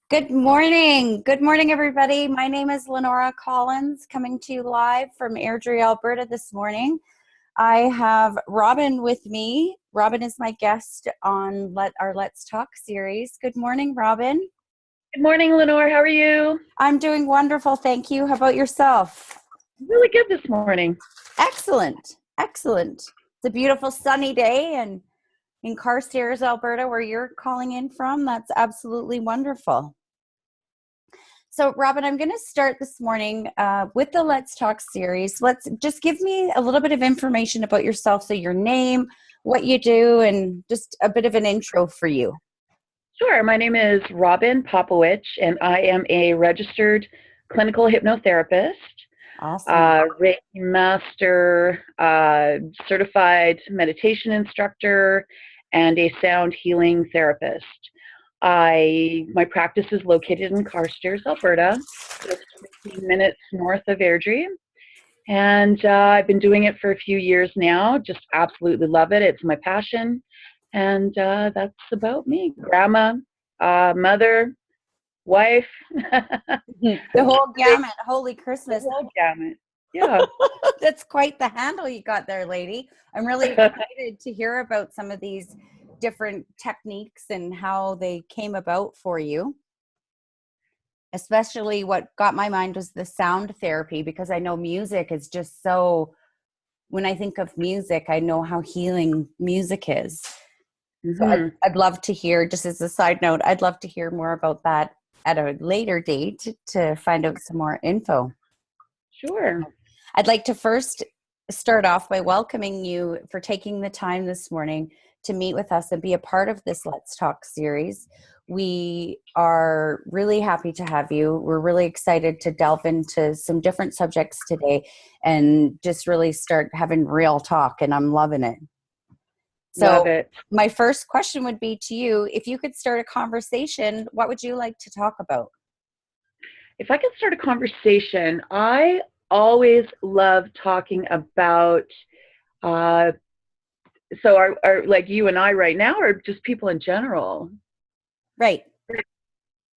Good morning. Good morning, everybody. My name is Lenora Collins, coming to you live from Airdrie, Alberta this morning. I have Robin with me. Robin is my guest on our Let's Talk series. Good morning, Robin. Good morning, Lenore. How are you? I'm doing wonderful. Thank you. How about yourself? Really good this morning. Excellent. Excellent. It's a beautiful sunny day and in Carstairs, Alberta, where you're calling in from. That's absolutely wonderful. So, Robin, I'm going to start this morning with the Let's Talk series. Let's just give me a little bit of information about yourself. So, your name, what you do, and just a bit of an intro for you. Sure. My name is Robin Popowich, and I am a registered clinical hypnotherapist, Awesome. Reiki master, certified meditation instructor, and a sound healing therapist. My practice is located in Carstairs, Alberta, just 15 minutes north of Airdrie. And I've been doing it for a few years now. Just absolutely love it. It's my passion. And that's about me. Grandma, mother, wife. The whole gamut. Holy The Christmas. whole gamut. Yeah. That's quite the handle you got there, lady. I'm really excited to hear about some of these different techniques and how they came about for you. Especially what got my mind was the sound therapy, because I know music is just so, when I think of music, I know how healing music is. So Mm-hmm. I'd love to hear, just as a side note, I'd love to hear more about that at a later date to find out some more info. Sure. I'd like to first start off by welcoming you for taking the time this morning to meet with us and be a part of this Let's Talk series. We are really happy to have you. We're really excited to delve into some different subjects today and just really start having real talk, and I'm loving it. Love So it. my first question would be to you, if you could start a conversation, what would you like to talk about? If I could start a conversation, I always love talking about, uh, so are like you and I right now, or just people in general? Right.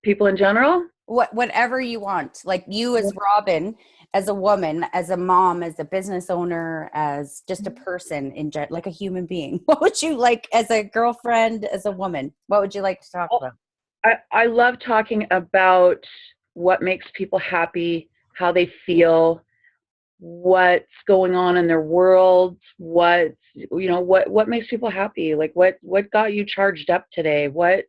People in general? Whatever you want, like you as Robin, as a woman, as a mom, as a business owner, as just a person like a human being. What would you like, as a girlfriend, as a woman, what would you like to talk about? I love talking about what makes people happy, how they feel, what's going on in their world, what makes people happy, like what got you charged up today, what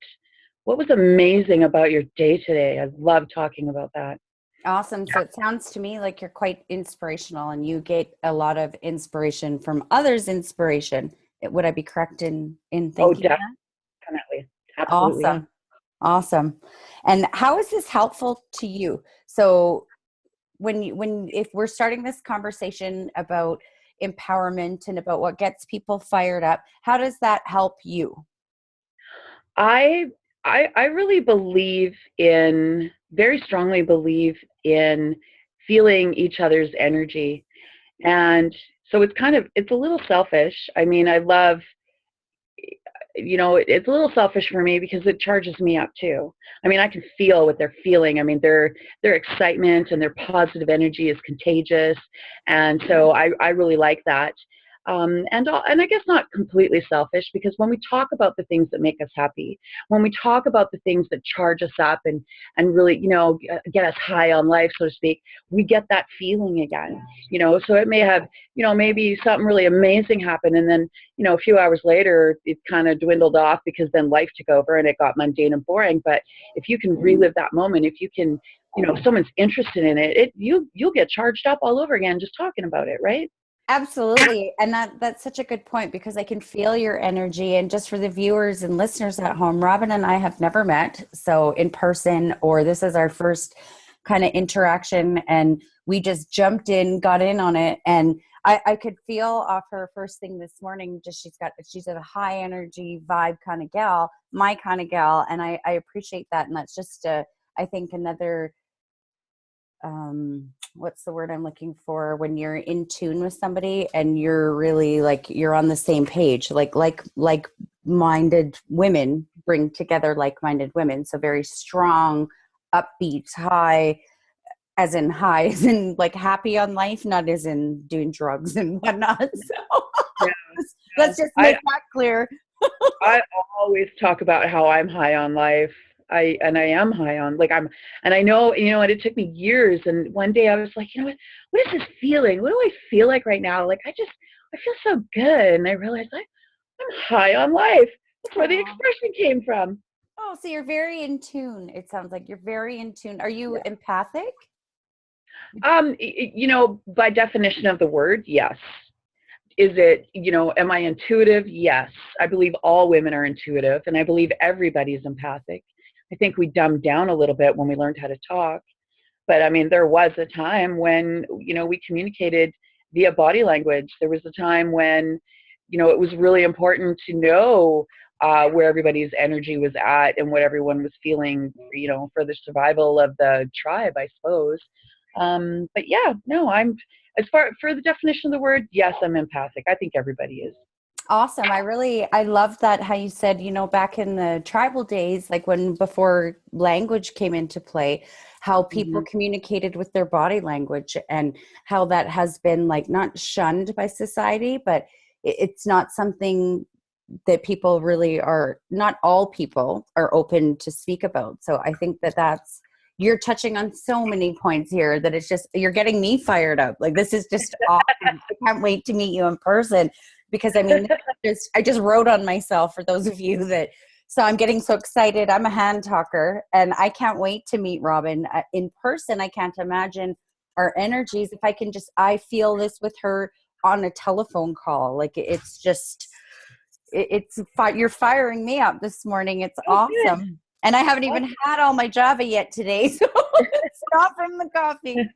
was amazing about your day today. I love talking about that. Awesome. So it sounds to me like you're quite inspirational and you get a lot of inspiration from others' inspiration. Would I be correct in Oh, thinking that? definitely. Absolutely, yeah. Awesome. Awesome. And how is this helpful to you? So if we're starting this conversation about empowerment and about what gets people fired up, how does that help you? I I really very strongly believe in feeling each other's energy. And so it's a little selfish. I mean, I love, it's a little selfish for me because it charges me up too. I mean, I can feel what they're feeling. I mean, their excitement and their positive energy is contagious. And so I really like that. And I guess not completely selfish, because when we talk about the things that make us happy, when we talk about the things that charge us up and really, get us high on life, so to speak, we get that feeling again. So it may have, maybe something really amazing happened, and then, a few hours later, it kind of dwindled off because then life took over and it got mundane and boring. But if you can relive that moment, if you can, if someone's interested in it, you'll get charged up all over again just talking about it, right? Absolutely. And that's such a good point, because I can feel your energy. And just for the viewers and listeners at home, Robin and I have never met, so in person, or this is our first kind of interaction, and we just jumped in, got in on it. And I could feel off her first thing this morning, just she's a high energy vibe kind of gal, my kind of gal. And I appreciate that. And that's just I think another what's the word I'm looking for, when you're in tune with somebody and you're really like you're on the same page, like minded women bring together like-minded women. So very strong, upbeat, high as in like happy on life, not as in doing drugs and whatnot. So Yeah, let's just I make that clear. I always talk about how I'm high on life. I am high on like I'm and I know, and it took me years, and one day I was like, what is this feeling? What do I feel like right now? Like I feel so good, and I realized I'm high on life. That's where the Aw. expression came from. Oh, so you're very in tune. It sounds like you're very in tune. Are you Yeah. empathic? By definition of the word, yes. Is it, am I intuitive? Yes. I believe all women are intuitive, and I believe everybody's empathic. I think we dumbed down a little bit when we learned how to talk. But I mean, there was a time when, we communicated via body language. There was a time when, it was really important to know where everybody's energy was at and what everyone was feeling, for the survival of the tribe, I suppose. But yeah, no, as far for the definition of the word, yes, I'm empathic. I think everybody is. Awesome. I love that how you said, back in the tribal days, like when before language came into play, how people Mhm. communicated with their body language and how that has been like not shunned by society, but it's not something that people really are, not all people are open to speak about. So I think that you're touching on so many points here that it's just, you're getting me fired up. Like, this is just awesome. I can't wait to meet you in person because I mean, I just wrote on myself for those of you that, so I'm getting so excited. I'm a hand talker and I can't wait to meet Robin in person. I can't imagine our energies. If I feel this with her on a telephone call. Like it's just, you're firing me up this morning. It's Oh, good. awesome. And I haven't even had all my Java yet today. So it's not from the coffee.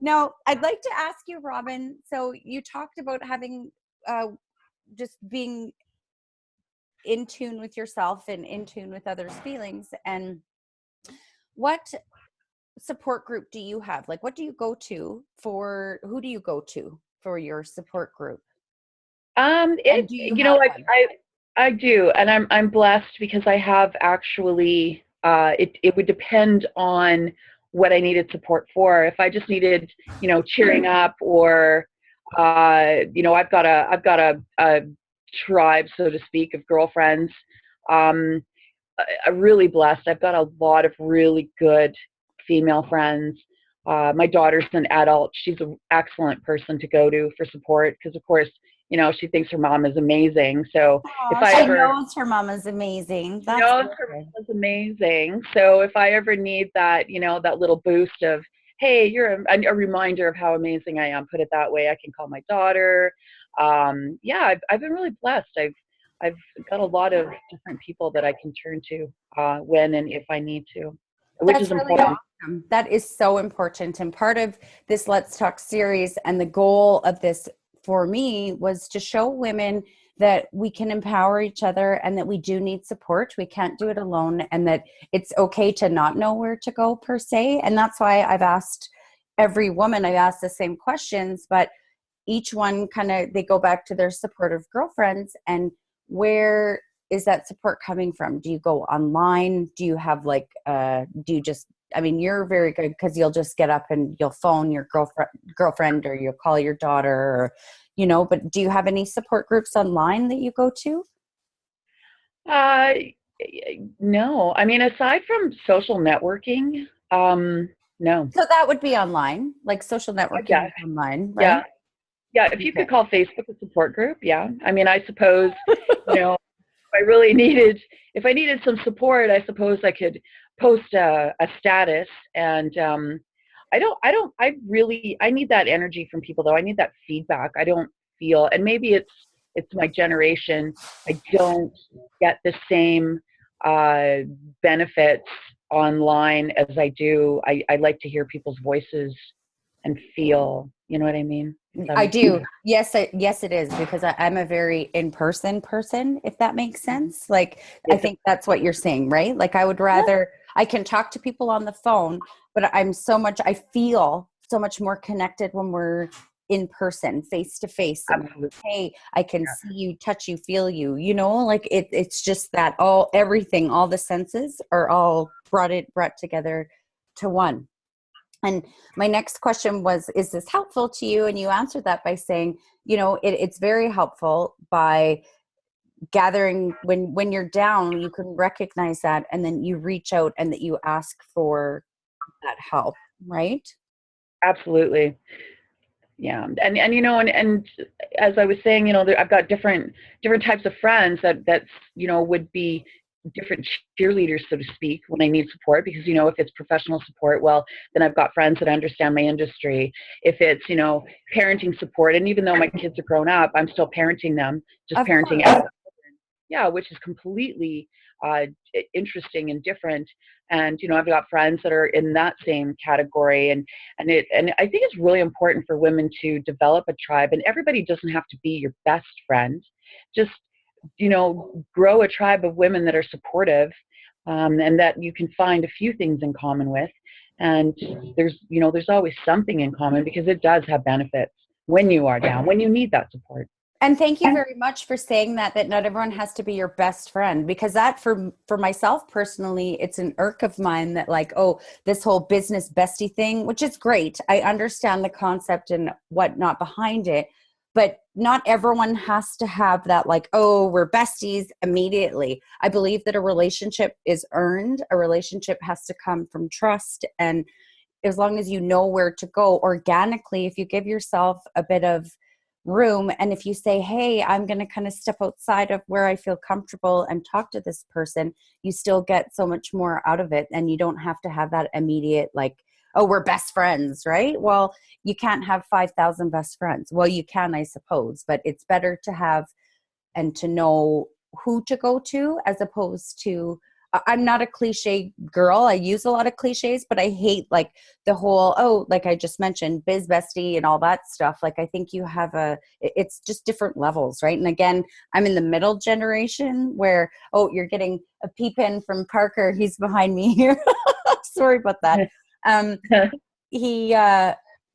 Now, I'd like to ask you, Robin. So you talked about having just being in tune with yourself and in tune with others' feelings. And what support group do you have? Like, what do you go to for? Who do you go to for your support group? And It, do you you have know, I, one? I, I do, and I'm blessed because I have actually. It would depend on what I needed support for. If I just needed, cheering up, or, I've got a tribe, so to speak, of girlfriends. Um, I'm really blessed. I've got a lot of really good female friends. My daughter's an adult. She's an excellent person to go to for support because, of course, she thinks her mom is amazing. So if Oh, I she ever, knows her mama's amazing. she That's knows her good. mom is amazing. So if I ever need that, that little boost of, hey, you're a reminder of how amazing I am, put it that way, I can call my daughter. Yeah, I've been really blessed. I've got a lot of different people that I can turn to when and if I need to, which is That's really important. awesome. That is so important. And part of this Let's Talk series and the goal of this for me was to show women that we can empower each other and that we do need support. We can't do it alone and that it's okay to not know where to go per se. And that's why I've asked every woman, I've asked the same questions, but each one kind of, they go back to their supportive girlfriends. And where is that support coming from? Do you go online? Do you have like do you just, I mean, you're very good because you'll just get up and you'll phone your girlfriend or you'll call your daughter, or but do you have any support groups online that you go to? Uh, no, I mean, aside from social networking, no. So that would be online, like social Yeah, networking is online, yeah, right? yeah. If you Okay. could call Facebook a support group, yeah. I mean, I suppose, if I really needed, if I needed some support, I suppose I could post a status. And I need that energy from people though. I need that feedback. I don't feel, and maybe it's my generation. I don't get the same uh, benefits online as I do. I like to hear people's voices and feel, you know what I mean? If that I makes sense. do. Yes, yes, it is because I'm a very in-person person, if that makes sense. Like, I It, think that's what you're saying, right? Like, I would yeah, rather, I can talk to people on the phone, but I feel so much more connected when we're in person, face to face. And like, Absolutely. hey, I can see you, touch you, feel you, like it's just that everything, all the senses are all brought together to one. And my next question was, is this helpful to you? And you answered that by saying, it's very helpful by gathering when you're down, you can recognize that and then you reach out and that you ask for that help, right? Absolutely. Yeah. And as I was saying, I've got different types of friends that would be different cheerleaders, so to speak, when I need support, because if it's professional support, well, then I've got friends that understand my industry. If it's parenting support, and even though my kids are grown up, I'm still parenting them, just Of parenting course. as, yeah, which is completely uh, interesting and different. And I've got friends that are in that same category, and I think it's really important for women to develop a tribe. And everybody doesn't have to be your best friend. Just grow a tribe of women that are supportive, and that you can find a few things in common with. And there's always something in common, because it does have benefits when you are down, when you need that support. And thank you very much for saying that not everyone has to be your best friend, because that for myself personally, it's an irk of mine that like, oh, this whole business bestie thing, which is great. I understand the concept and whatnot behind it, but not everyone has to have that like, oh, we're besties immediately. I believe that a relationship is earned. A relationship has to come from trust. And as long as you know where to go organically, if you give yourself a bit of room and if you say, hey, I'm going to kind of step outside of where I feel comfortable and talk to this person, you still get so much more out of it. And you don't have to have that immediate like, oh, we're best friends, right? Well, you can't have 5,000 best friends. Well, you can, I suppose, but it's better to have and to know who to go to, as opposed to, I'm not a cliche girl. I use a lot of cliches, but I hate like the whole, oh, like I just mentioned, biz bestie and all that stuff. Like I think you have it's just different levels, right? And again, I'm in the middle generation where, oh, you're getting a peep in from Parker. He's behind me here. Sorry about that. Um, he,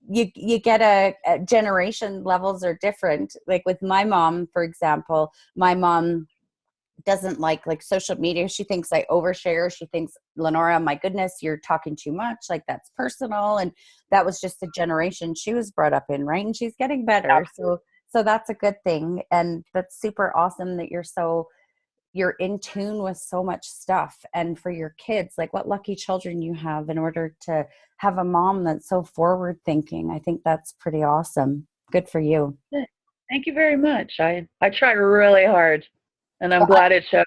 you get a generation levels are different. Like with my mom, for example, my mom doesn't like social media. She thinks I overshare. She thinks, Lenora, my goodness, you're talking too much. Like that's personal. And that was just the generation she was brought up in, right? And she's getting better. So that's a good thing. And that's super awesome that you're in tune with so much stuff. And for your kids, like what lucky children you have in order to have a mom that's so forward thinking. I think that's pretty awesome. Good for you. Thank you very much. I try really hard, and I'm Well, glad it shows.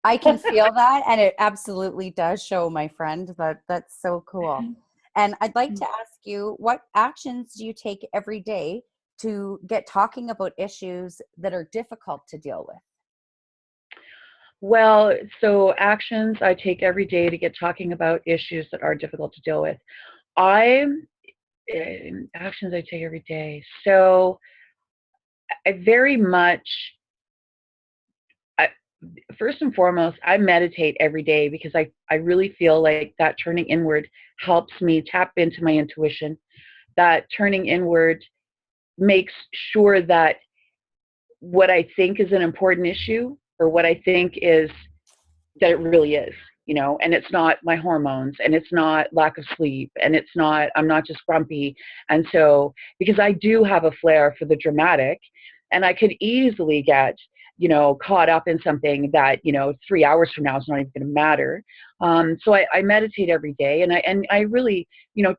I can feel that, and it absolutely does show, my friend. That's so cool. And I'd like to ask you, what actions do you take every day to get talking about issues that are difficult to deal with? Well, so actions I take every day to get talking about issues that are difficult to deal with. I Actions I take every day. So I very much, I, first and foremost, I meditate every day, because I really feel like that turning inward helps me tap into my intuition. That turning inward makes sure that what I think is an important issue, or what I think is, that it really is, and it's not my hormones, and it's not lack of sleep, and I'm not just grumpy. And so, because I do have a flair for the dramatic, and I could easily get, caught up in something that, 3 hours from now is not even going to matter. So I meditate every day, and I really,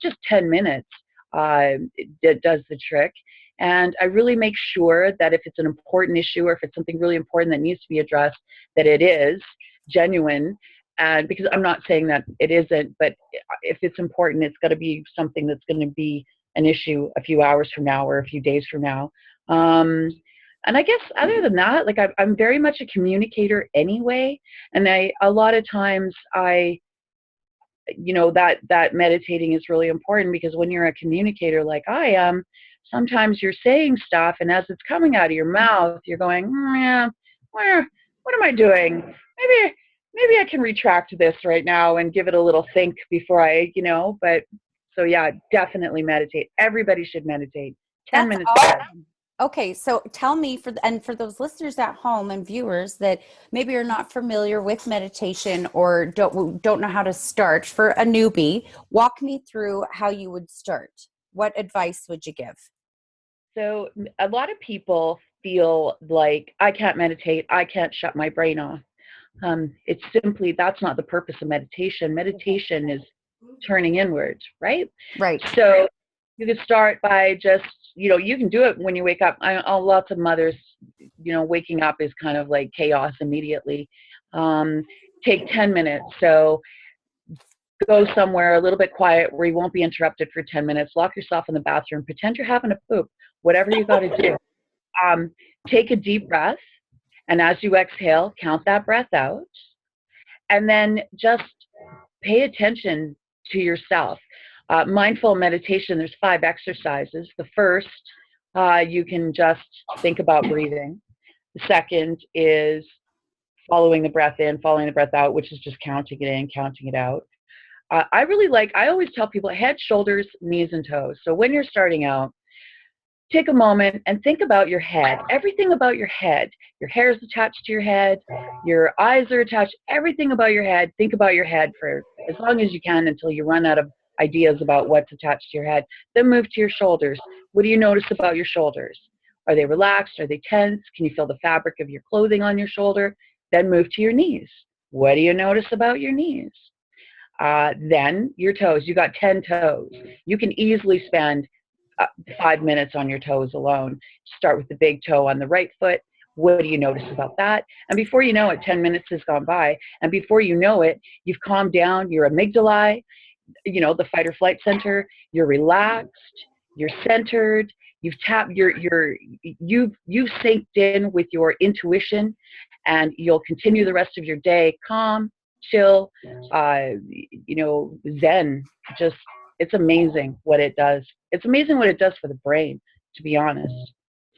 just 10 minutes, it does the trick. And I really make sure that if it's an important issue, or if it's something really important that needs to be addressed, that it is genuine. And because I'm not saying that it isn't, but if it's important, it's got to be something that's going to be an issue a few hours from now, or a few days from now. Um, and I guess other than that, like I'm very much a communicator anyway. And a lot of times that meditating is really important, because when you're a communicator like I am, sometimes you're saying stuff, and as it's coming out of your mouth, you're going, yeah, what am I doing? Maybe I can retract this right now and give it a little think before but so yeah, definitely meditate. Everybody should meditate. 10 That's minutes. awesome. Okay, so tell me and for those listeners at home and viewers that maybe are not familiar with meditation or don't know how to start for a newbie, walk me through how you would start. What advice would you give? So a lot of people feel like I can't meditate, I can't shut my brain off. It's simply that's not the purpose of meditation. Meditation is turning inward, right? Right. So you can start by just, you can do it when you wake up. Lots of mothers, waking up is kind of like chaos immediately. Um, Take 10 minutes. So go somewhere a little bit quiet where you won't be interrupted for 10 minutes. Lock yourself in the bathroom. Pretend you're having a poop, whatever you got to do. Um, Take a deep breath. And as you exhale, count that breath out. And then just pay attention to yourself. Mindful meditation, there's 5 exercises. The first, you can just think about breathing. The second is following the breath in, following the breath out, which is just counting it in, counting it out. I always tell people head, shoulders, knees, and toes. So when you're starting out, take a moment and think about your head, everything about your head. Your hair is attached to your head, your eyes are attached, everything about your head. Think about your head for as long as you can until you run out of ideas about what's attached to your head. Then move to your shoulders. What do you notice about your shoulders? Are they relaxed? Are they tense? Can you feel the fabric of your clothing on your shoulder? Then move to your knees. What do you notice about your knees? Then your toes. You got 10 toes. You can easily spend 5 minutes on your toes alone. Start with the big toe on the right foot. What do you notice about that? And before you know it, 10 minutes has gone by. And before you know it, you've calmed down your amygdala, the fight or flight center. You're relaxed. You're centered. You've tapped you've synced in with your intuition, and you'll continue the rest of your day calm, chill, zen. Just it's amazing what it does. It's amazing what it does for the brain, to be honest.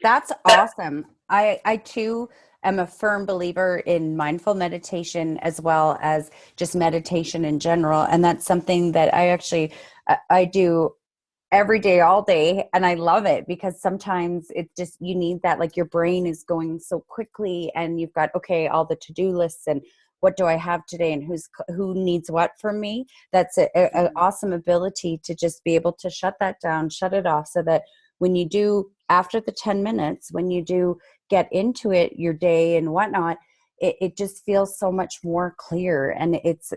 That's awesome. I too am a firm believer in mindful meditation as well as just meditation in general. And that's something that I do every day, all day. And I love it because sometimes it's just, you need that, like your brain is going so quickly and you've got, okay, all the to-do lists and what do I have today and who needs what from me. That's an awesome ability to just be able to shut that down, shut it off so that when you do, after the 10 minutes, when you do get into it, your day and whatnot, it just feels so much more clear. And it's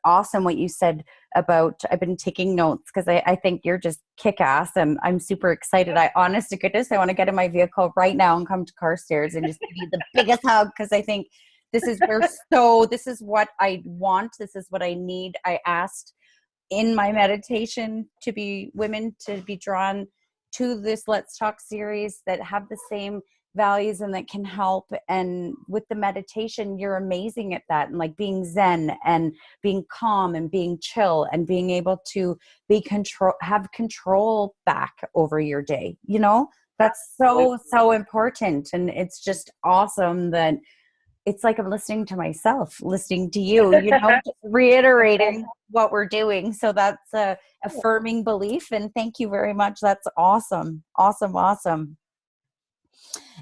awesome what you said about, I've been taking notes because I think you're just kick ass and I'm super excited. Honest to goodness, I want to get in my vehicle right now and come to Carstairs and just give you the biggest hug because I think this is this is what I want. This is what I need. I asked in my meditation to be women to be drawn to this Let's Talk series that have the same values and that can help. And with the meditation, you're amazing at that. And like being zen and being calm and being chill and being able to have control back over your day. That's so important. And it's just awesome that it's like I'm listening to myself, listening to you, just reiterating what we're doing. So that's a affirming belief. And thank you very much. That's awesome. Awesome. Awesome.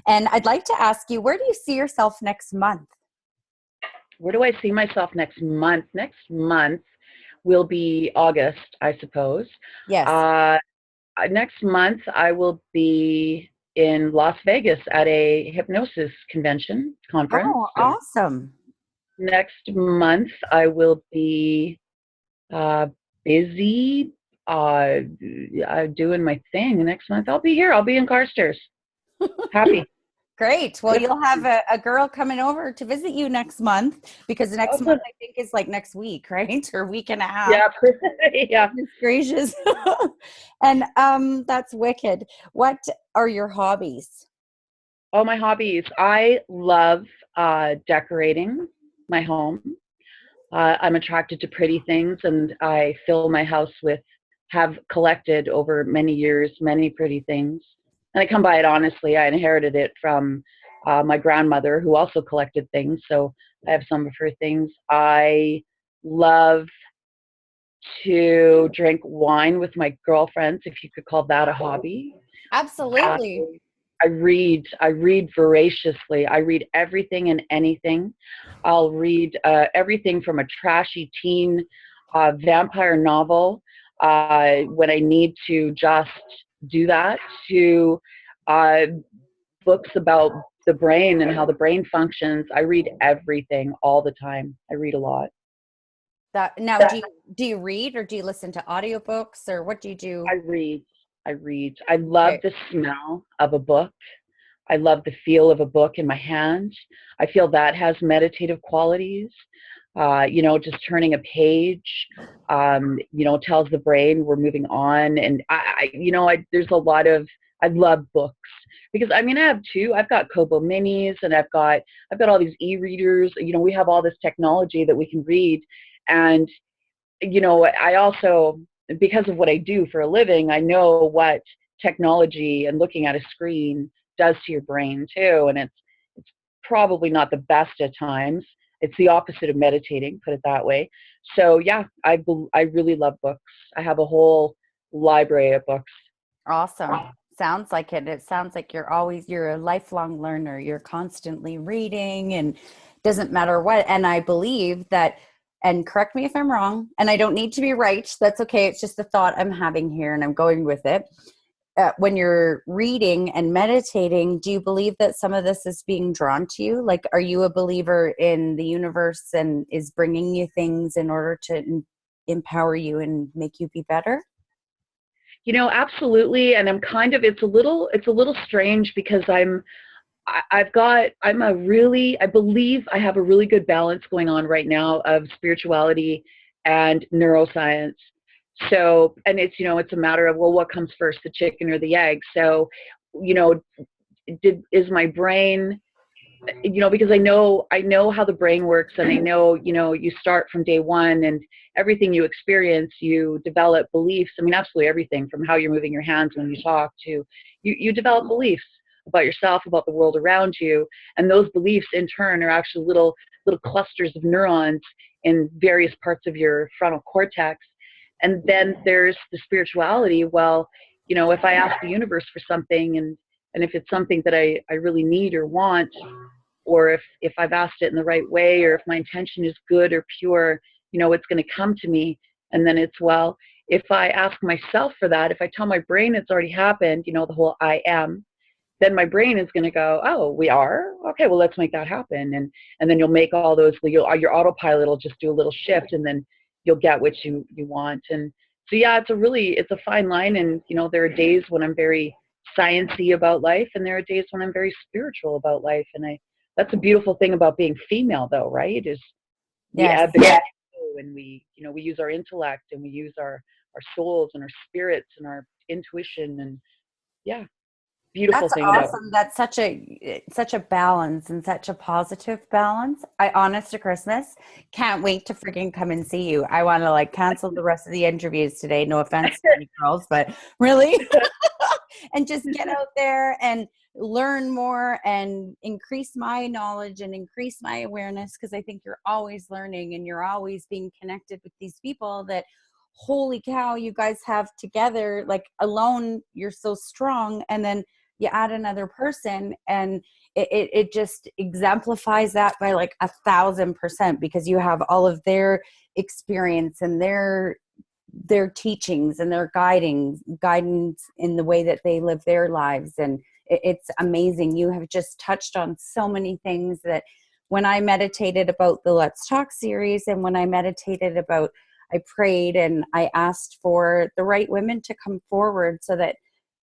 And I'd like to ask you, where do you see yourself next month? Where do I see myself next month? Next month will be August, I suppose. Yes. Next month, I will be in Las Vegas at a hypnosis conference. Oh, awesome. Next month, I will be busy doing my thing. Next month, I'll be here. I'll be in Carstairs. Happy. Great. Well, you'll have a girl coming over to visit you next month because the next month I think is like next week, right? Or week and a half. Yeah. Yeah. Goodness gracious. And that's wicked. What are your hobbies? Oh, my hobbies. I love decorating my home. I'm attracted to pretty things, and I fill my house have collected over many years, many pretty things. And I come by it honestly. I inherited it from my grandmother, who also collected things. So I have some of her things. I love to drink wine with my girlfriends, if you could call that a hobby. Absolutely. Absolutely. I read voraciously. I read everything and anything. I'll read everything from a trashy teen vampire novel when I need to just do that to uh, books about the brain and how the brain functions. I read everything all the time. I read a lot. That now, do you read or do you listen to audiobooks or what do you do? I read. I read. I love Okay. the smell of a book. I love the feel of a book in my hand. I feel that has meditative qualities. Just turning a page, tells the brain we're moving on. And there's a lot of, I love books because I mean, I have two. I've got Kobo Minis and I've got all these e-readers. We have all this technology that we can read. And I also, because of what I do for a living, I know what technology and looking at a screen does to your brain too. And it's probably not the best at times. It's the opposite of meditating, put it that way. So yeah, I really love books. I have a whole library of books. Awesome. Sounds like it. It sounds like you're a lifelong learner. You're constantly reading and doesn't matter what. And I believe that, and correct me if I'm wrong, and I don't need to be right. That's okay. It's just a thought I'm having here and I'm going with it. When you're reading and meditating, do you believe that some of this is being drawn to you? Like, are you a believer in the universe and is bringing you things in order to empower you and make you be better? Absolutely. And it's a little strange because I believe I have a really good balance going on right now of spirituality and neuroscience. So, and it's a matter of, well, what comes first, the chicken or the egg? So, you know, is my brain, because I know how the brain works, and I know, you start from day one, and everything you experience, you develop beliefs. I mean, absolutely everything from how you're moving your hands when you talk to you develop beliefs about yourself, about the world around you, and those beliefs in turn are actually little clusters of neurons in various parts of your frontal cortex. And then there's the spirituality. Well, if I ask the universe for something, and if it's something that I really need or want, or if I've asked it in the right way, or if my intention is good or pure, it's going to come to me. And then it's, well, if I ask myself for that, if I tell my brain it's already happened, the whole I am, then my brain is going to go, oh, we are? Okay, well, let's make that happen. And then you'll make all those, your autopilot will just do a little shift, and then you'll get what you want. And so, yeah, it's a fine line. And, there are days when I'm very sciencey about life, and there are days when I'm very spiritual about life. And that's a beautiful thing about being female, though, right? Is we Yes. ebb and flow, and we use our intellect, and we use our souls and our spirits and our intuition. And yeah, beautiful That's thing about it. awesome. That's such a balance and such a positive balance. I honest to Christmas can't wait to freaking come and see you. I want to like cancel the rest of the interviews today. No offense to any girls, but really, and just get out there and learn more and increase my knowledge and increase my awareness because I think you're always learning and you're always being connected with these people that holy cow you guys have together. Like alone you're so strong, and then you add another person and it just exemplifies that by like 1,000% because you have all of their experience and their teachings and their guidance in the way that they live their lives. And it's amazing. You have just touched on so many things that when I meditated about the Let's Talk series, and when I meditated about, I prayed and I asked for the right women to come forward so that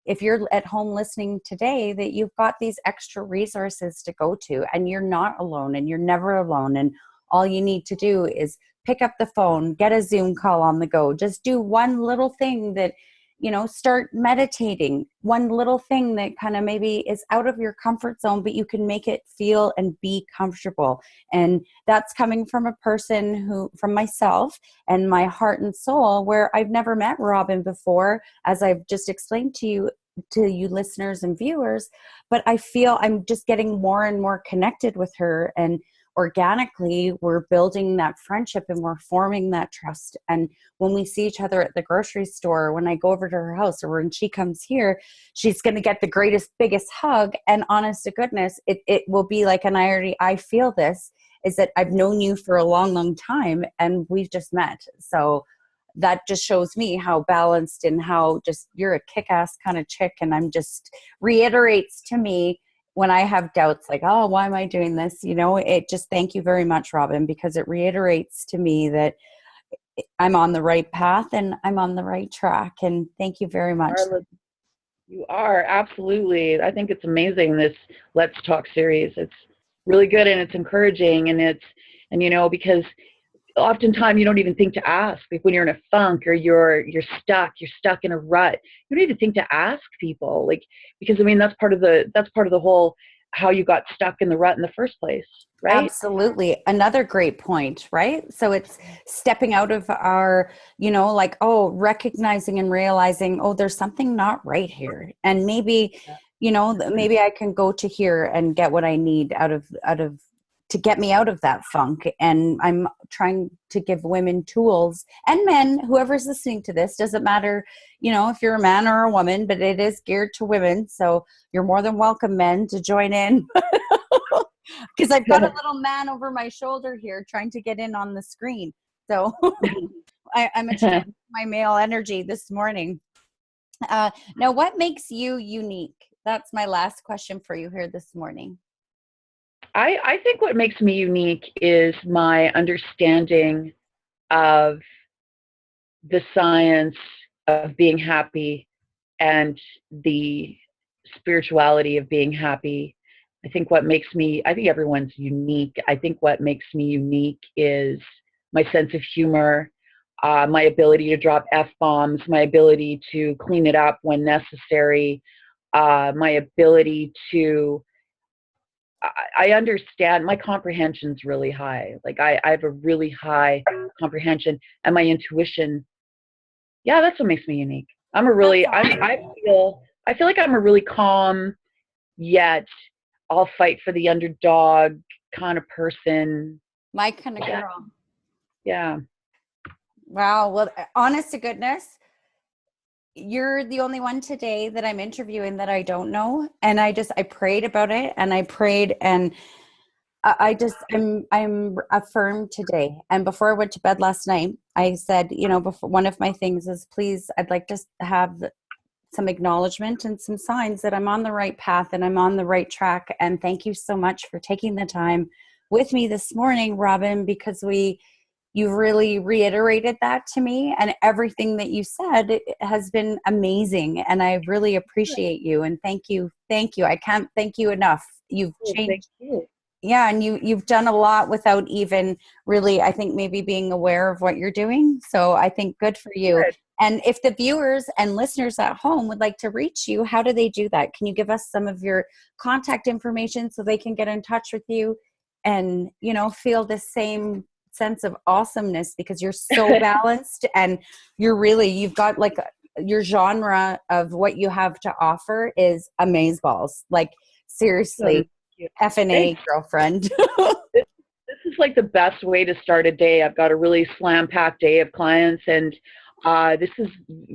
if you're at home listening today, that you've got these extra resources to go to and you're not alone and you're never alone. And all you need to do is pick up the phone, get a Zoom call on the go, just do one little thing that, start meditating, one little thing that kind of maybe is out of your comfort zone, but you can make it feel and be comfortable. And that's coming from a person from myself and my heart and soul, where I've never met Robin before, as I've just explained to you listeners and viewers, but I feel I'm just getting more and more connected with her. And organically we're building that friendship and we're forming that trust. And when we see each other at the grocery store, when I go over to her house, or when she comes here, she's going to get the greatest, biggest hug. And honest to goodness, it will be like, and I feel this, is that I've known you for a long, long time and we've just met. So that just shows me how balanced and how just you're a kick-ass kind of chick. And I'm just reiterates to me when I have doubts, like, oh, why am I doing this? It just, thank you very much, Robin, because it reiterates to me that I'm on the right path and I'm on the right track. And thank you very much. You are, absolutely. I think it's amazing, this Let's Talk series. It's really good and it's encouraging, and because oftentimes you don't even think to ask. Like when you're in a funk or you're stuck in a rut, you don't even think to ask people, like, because that's part of the whole how you got stuck in the rut in the first place, right? Absolutely. Another great point, right? So it's stepping out of our, recognizing and realizing, oh, there's something not right here. And maybe, maybe I can go to here and get what I need out of to get me out of that funk. And I'm trying to give women tools, and men, whoever's listening to this, doesn't matter, if you're a man or a woman, but it is geared to women. So you're more than welcome, men, to join in. Because I've got a little man over my shoulder here trying to get in on the screen. So I'm attracting my male energy this morning. Now, what makes you unique? That's my last question for you here this morning. I think what makes me unique is my understanding of the science of being happy and the spirituality of being happy. I think everyone's unique. I think what makes me unique is my sense of humor, my ability to drop F-bombs, my ability to clean it up when necessary, my ability to I understand, my comprehension's really high. Like I have a really high comprehension, and my intuition. Yeah, that's what makes me unique. I feel like I'm a really calm, yet I'll fight for the underdog kind of person. My kind of girl. Yeah. Wow. Well, honest to goodness, you're the only one today that I'm interviewing that I don't know. And I prayed about it, and I'm affirmed today. And before I went to bed last night, I said, before, one of my things is, please, I'd like to have some acknowledgement and some signs that I'm on the right path and I'm on the right track. And thank you so much for taking the time with me this morning, Robin, because you really reiterated that to me, and everything that you said has been amazing. And I really appreciate you. And thank you. I can't thank you enough. You've changed. Thank you. Yeah. And you've done a lot without even really, I think, maybe being aware of what you're doing. So I think good for you. Good. And if the viewers and listeners at home would like to reach you, how do they do that? Can you give us some of your contact information so they can get in touch with you and, feel the same sense of awesomeness, because you're so balanced and you've got like your genre of what you have to offer is amazeballs. Like seriously, F&A girlfriend. This is like the best way to start a day. I've got a really slam-packed day of clients, and this is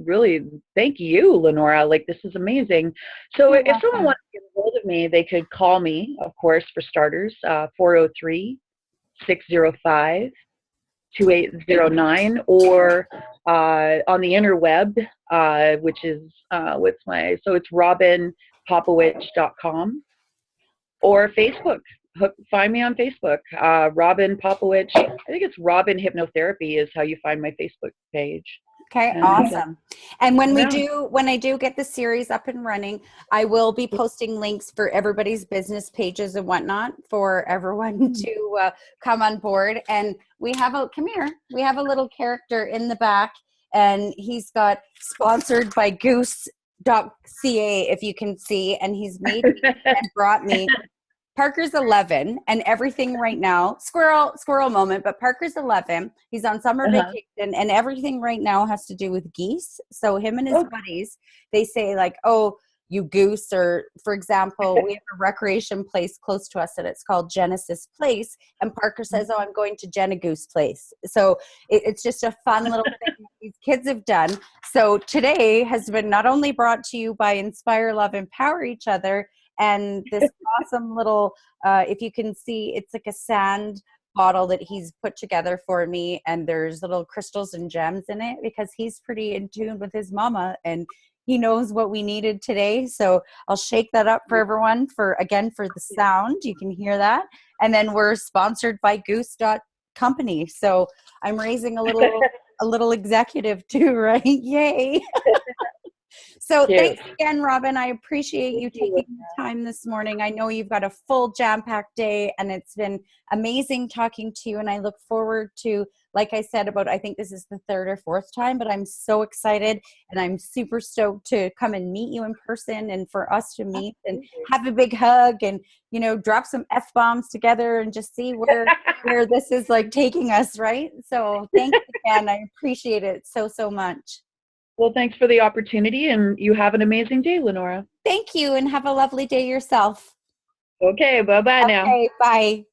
really, thank you, Lenora. Like, this is amazing. So if someone wants to get a hold of me, they could call me, of course, for starters, 403-605-2809, or on the interweb, which is, it's robinpopowich.com. Or Facebook. Find me on Facebook. Robin Popowich. I think it's Robin Hypnotherapy is how you find my Facebook page. Okay, awesome. And when I do get the series up and running, I will be posting links for everybody's business pages and whatnot for everyone to come on board. And we have a little character in the back, and he's got sponsored by Goose.ca, if you can see, and he's made me and brought me. Parker's 11 and everything right now, squirrel moment, but Parker's 11. He's on summer vacation, and everything right now has to do with geese. So him and his buddies, they say like, oh, you goose. Or for example, we have a recreation place close to us and it's called Genesis Place, and Parker says, oh, I'm going to Jenna Goose Place. So it's just a fun little thing these kids have done. So today has been not only brought to you by Inspire, Love, Empower Each Other, and this awesome little if you can see, it's like a sand bottle that he's put together for me, and there's little crystals and gems in it because he's pretty in tune with his mama and he knows what we needed today. So I'll shake that up for everyone for the sound. You can hear that. And then we're sponsored by Goose Company. So I'm raising a little executive too, right? Yay. So Cute. thanks again, Robin. I appreciate you taking the time this morning. I know you've got a full jam-packed day, and it's been amazing talking to you. And I look forward to, like I said, I think this is the third or fourth time, but I'm so excited and I'm super stoked to come and meet you in person and for us to meet and have a big hug and, drop some F-bombs together and just see where this is like taking us, right? So thanks again. I appreciate it so, so much. Well, thanks for the opportunity, and you have an amazing day, Lenora. Thank you, and have a lovely day yourself. Okay, bye-bye now. Okay, bye.